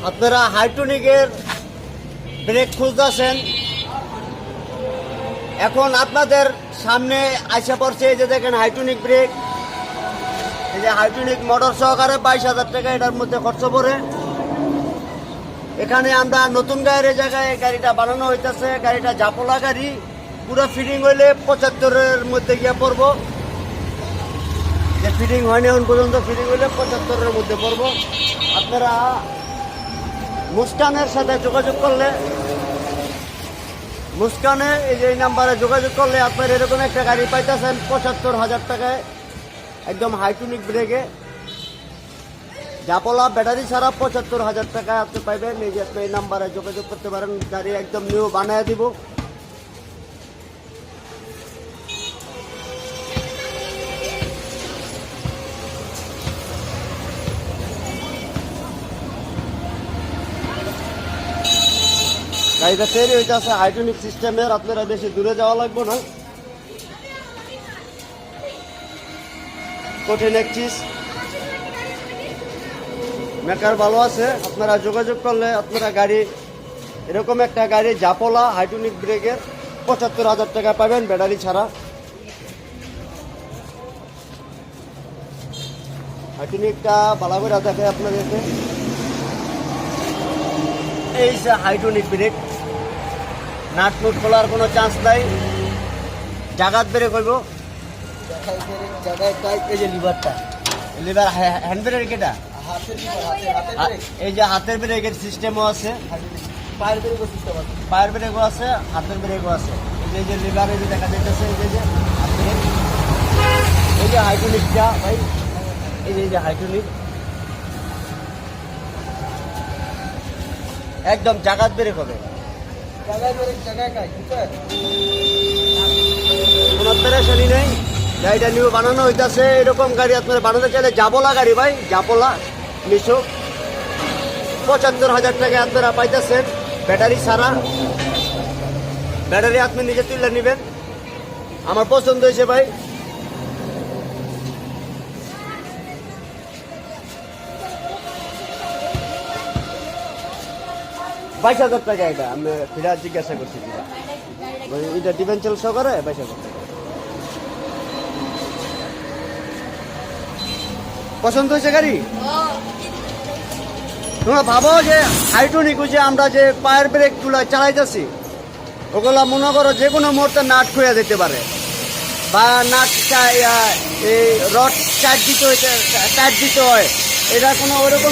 আপনারা হাইট্রনিকের ব্রেক খুঁজতেছেন, এখন আপনাদের সামনে আইসা পড়ছে এই যে দেখেন হাইট্রনিক ব্রেক। এই যে হাইট্রনিক মোটর সহকারে 22,000 টাকা এটার মধ্যে খরচ পড়ে। এখানে আমরা নতুন গাড়ির জায়গায় গাড়িটা বানানো হইতেছে। গাড়িটা জাপলা গাড়ি, পুরো ফিটিং হইলে 75-এর মধ্যে গিয়ে পড়বো। যে ফিটিং হয়নি এখন পর্যন্ত, ফিটিং হইলে 75-এর মধ্যে পড়বো। আপনারা মুস্কানের সাথে যোগাযোগ করলে, মুস্কানে এই যে এই নাম্বারে যোগাযোগ করলে আপনার এরকম একটা গাড়ি পাইতেছেন 75,000 টাকায়, একদম হাইট্রনিক ব্রেকে জাপলা ব্যাটারি ছাড়া 75,000 টাকায় আপনি পাইবেন। এই যে আপনি এই নাম্বারে যোগাযোগ করতে পারেন, গাড়ি একদম নিউ বানিয়ে দিব। গাড়িটা তৈরি হইতে আছে হাইড্রোলিক সিস্টেমের, আপনারা বেশি দূরে যাওয়া লাগবে না। কঠিন এক চিজ, মেকার ভালো আছে। আপনারা যোগাযোগ করলে আপনারা গাড়ি এরকম একটা গাড়ি জাপলা হাইড্রোলিক ব্রেকের 75,000 টাকা পাবেন ব্যাটারি ছাড়া। হাইড্রোলিকটা ভালো করে দেখে আপনাদেরকে। এই যে হাইড্রোলিক ব্রেক, নাট নুট খোলার কোনো চান্স নাই, জাগাত ব্রেক হইব। এই যে লিভারটা, লিভার হ্যান্ড ব্রেক, এটা এই যে হাতের ব্রেকের সিস্টেমও আছে, পায়ের ব্রেকও আছে, হাতের ব্রেকও আছে। এই যে লিভার এই যে দেখা যাইতেছে, এই যে হাত ব্রেক, এই যে হাইড্রোলিকটা ভাই, এই যে হাইড্রোলিক একদম জাগাত ব্রেক হবে। কোনো পেরেশানি নেই, গাড়িটা নিউ বানানো হইতেছে। এরকম গাড়ি আপনারা বানাতে চাইলে জাপলা গাড়ি ভাই, জাপলা মিশো 75,000 টাকায় আপনারা পাইতেছেন ব্যাটারি ছাড়া। ব্যাটারি আপনি নিজে তুলে নেবেন। আমার পছন্দ হয়েছে ভাই। $22,000 টাকা এটা, আমি ফিরা জিজ্ঞাসা করছি কিনা এটা ডিভেন্সাল সহকারে 22,000 টাকা। পছন্দ হয়েছে গাড়ি? তোমরা ভাবো যে হাইড্রোলিক যে আমরা যে পায়ের ব্রেক গুলো চালাইতেছি, ওগুলা মনে করো যে কোনো মুহূর্তে নাট খুঁড়ে দিতে পারে, বা নাট এই রড টাইট দিতে হয়, এটা কোনো ওরকম